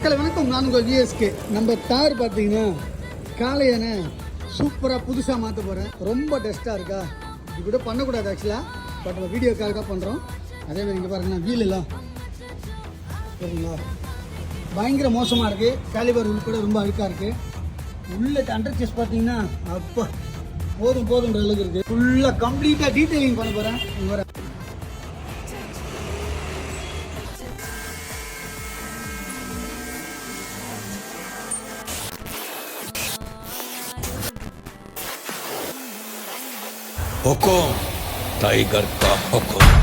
மக்களை வணக்கம், நான் உங்கள் விஎஸ்கே. நம்ம தார் பார்த்தீங்கன்னா காலையான சூப்பராக புதுசாக மாற்ற போகிறேன். ரொம்ப டஸ்ட்டாக இருக்கா, இது கூட பண்ணக்கூடாது ஆக்சுவலாக, பட் நம்ம வீடியோக்காக தான் பண்ணுறோம். அதேமாதிரி இங்கே பாருங்கன்னா வீலெல்லாம் சரிங்களா பயங்கர மோசமாக இருக்குது. கேலிபர் உள்பட ரொம்ப அழுக்காக இருக்குது. உள்ள அண்டர் செஸ் பார்த்தீங்கன்னா அப்போ போதுன்ற அளவுக்கு இருக்குது. ஃபுல்லாக கம்ப்ளீட்டாக டீட்டெயிலிங் பண்ண போகிறேன். வர हुकुम टाइगर का हुकुम।